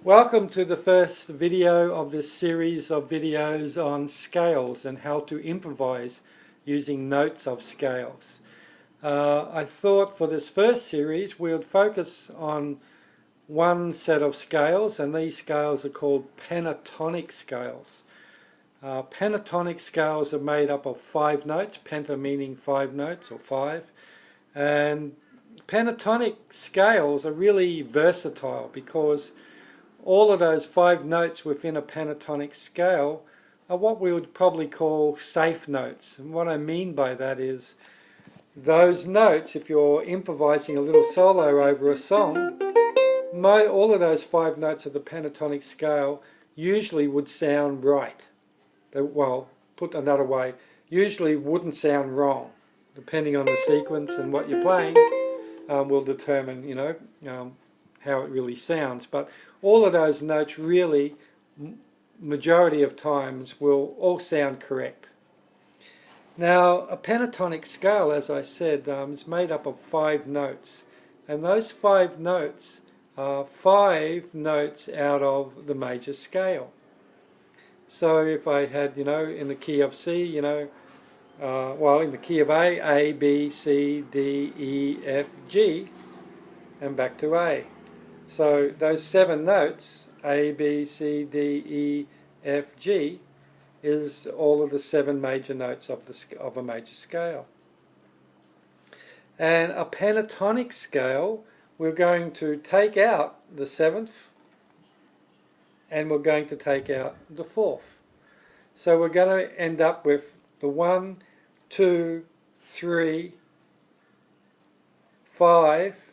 Welcome to the first video of this series of videos on scales and how to improvise using notes of scales. I thought for this first series we would focus on one set of scales, and these scales are called pentatonic scales. Pentatonic scales are made up of 5 notes, penta meaning 5 notes or 5, and pentatonic scales are really versatile because all of those 5 notes within a pentatonic scale are what we would probably call safe notes. And what I mean by that is those notes, if you're improvising a little solo over a song, all of those 5 notes of the pentatonic scale usually would sound right. Well, put another way, usually wouldn't sound wrong. Depending on the sequence and what you're playing will determine, how it really sounds. But all of those notes really, majority of times, will all sound correct. Now, a pentatonic scale, as I said, is made up of 5 notes. And those 5 notes are 5 notes out of the major scale. So if I had, in the key of C, in the key of A, B, C, D, E, F, G, and back to A. So those 7 notes, A, B, C, D, E, F, G, is all of the 7 major notes of a major scale. And a pentatonic scale, we're going to take out the 7th, and we're going to take out the 4th. So we're going to end up with the 1, 2, 3, 5,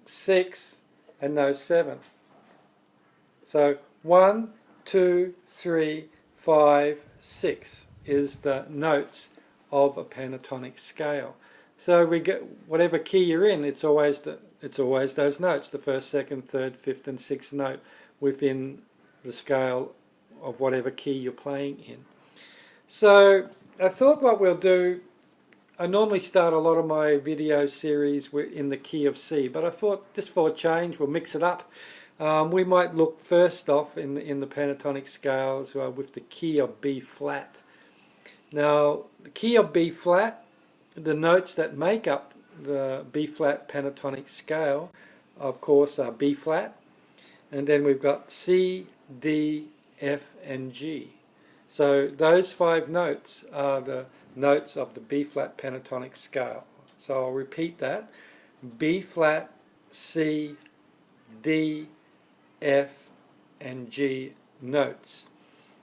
6, and no 7. So 1, 2, 3, 5, 6 is the notes of a pentatonic scale. So we get whatever key you're in, it's always those notes, the 1st, 2nd, 3rd, 5th, and 6th note within the scale of whatever key you're playing in. So I thought what we'll do, I normally start a lot of my video series in the key of C, but I thought just for a change we'll mix it up. We might look first off in the pentatonic scales with the key of B flat. Now the key of B flat, the notes that make up the B flat pentatonic scale, of course, are B flat, and then we've got C, D, F, and G. So those 5 notes are the notes of the B flat pentatonic scale. So I'll repeat that: B flat, C, D, F, and G notes.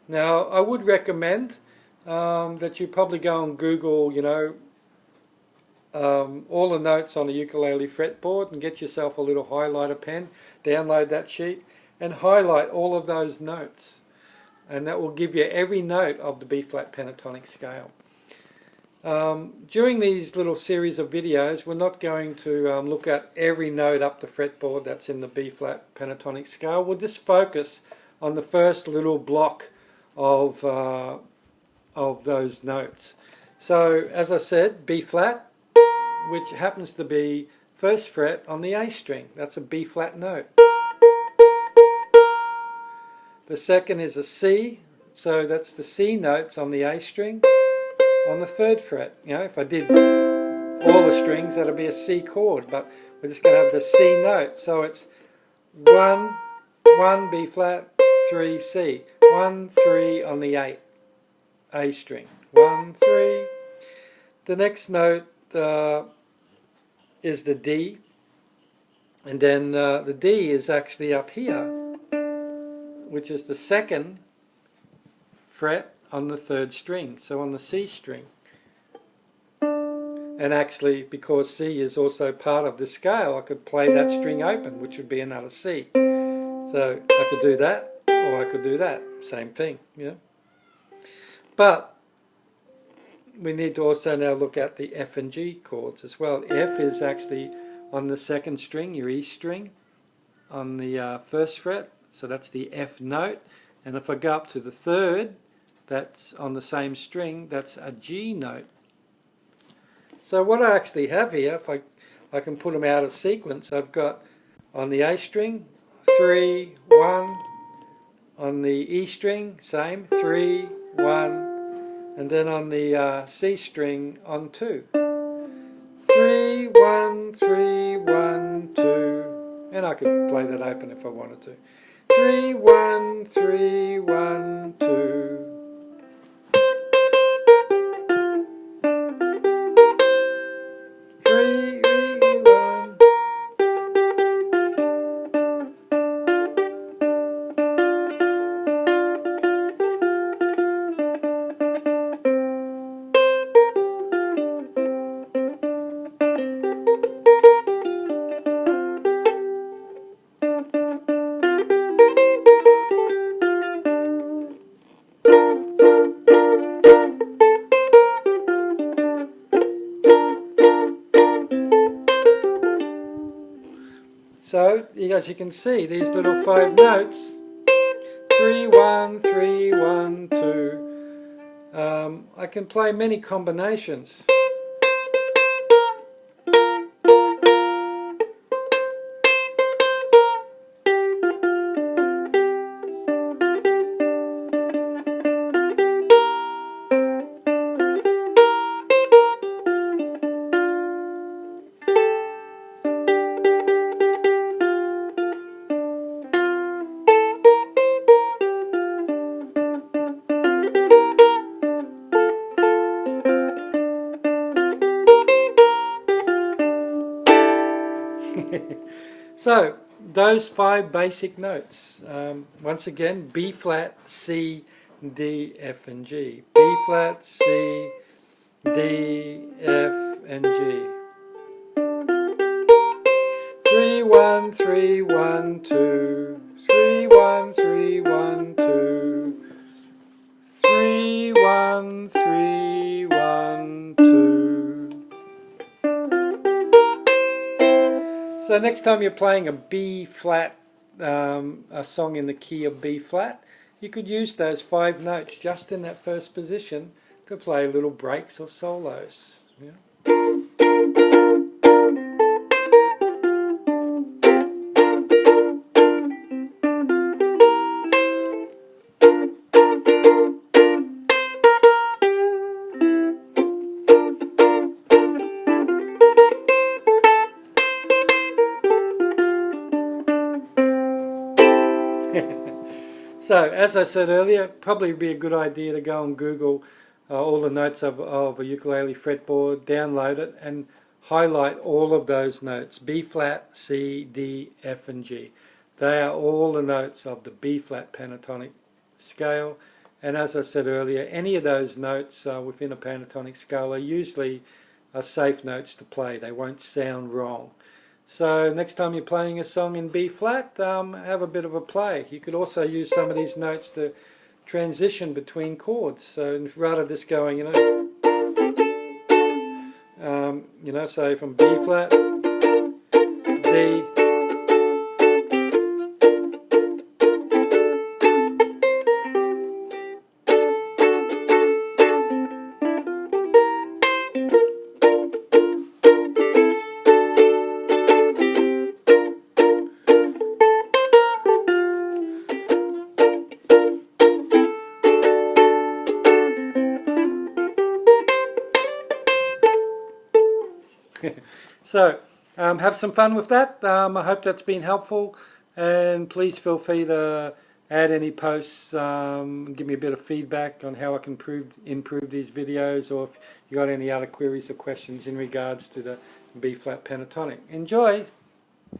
Now I would recommend that you probably go and Google, all the notes on a ukulele fretboard and get yourself a little highlighter pen, download that sheet and highlight all of those notes, and that will give you every note of the B flat pentatonic scale. During these little series of videos we're not going to look at every note up the fretboard that's in the B flat pentatonic scale. We'll just focus on the first little block of those notes. So as I said, B flat, which happens to be 1st fret on the A string. That's a B flat note. The 2nd is a C, so that's the C notes on the A string on the 3rd fret. If I did all the strings, that'd be a C chord, but we're just going to have the C note. So it's 1, 1 B flat, 3 C. 1, 3 on the A string. 1, 3. The next note is the D, and then the D is actually up here, which is the 2nd fret on the 3rd string, so on the C string. And actually, because C is also part of the scale, I could play that string open, which would be another C. So I could do that, or I could do that, same thing. But we need to also now look at the F and G chords as well. F is actually on the 2nd string, your E string, on the 1st fret, so that's the F note. And if I go up to the 3rd, that's on the same string, that's a G note. So what I actually have here, if I can put them out of sequence, I've got On the A string, 3, 1. On the E string, same, 3, 1. And then on the C string, on 2. 3, 1, 3, 1, 2. And I could play that open if I wanted to. 3, 1, 3, 1, 2. So, as you can see, these little 5 notes, 3, 1, 3, 1, 2, I can play many combinations. So, those 5 basic notes. Once again, B flat, C, D, F and G. B flat, C, D, F and G. 3, 1, 3, 1, 2. 3, 1, 3, 1, 2. 3, 1, 3, 1, 2. So next time you're playing a B flat, a song in the key of B flat, you could use those 5 notes just in that first position to play little breaks or solos. Yeah. So, as I said earlier, probably be a good idea to go and Google all the notes of a ukulele fretboard, download it, and highlight all of those notes. B flat, C, D, F and G. They are all the notes of the B flat pentatonic scale. And as I said earlier, any of those notes within a pentatonic scale are usually safe notes to play. They won't sound wrong. So next time you're playing a song in B flat, have a bit of a play. You could also use some of these notes to transition between chords. So rather just going, say from B flat, D. So, have some fun with that. I hope that's been helpful, and please feel free to add any posts, give me a bit of feedback on how I can improve these videos, or if you got any other queries or questions in regards to the B flat pentatonic. Enjoy!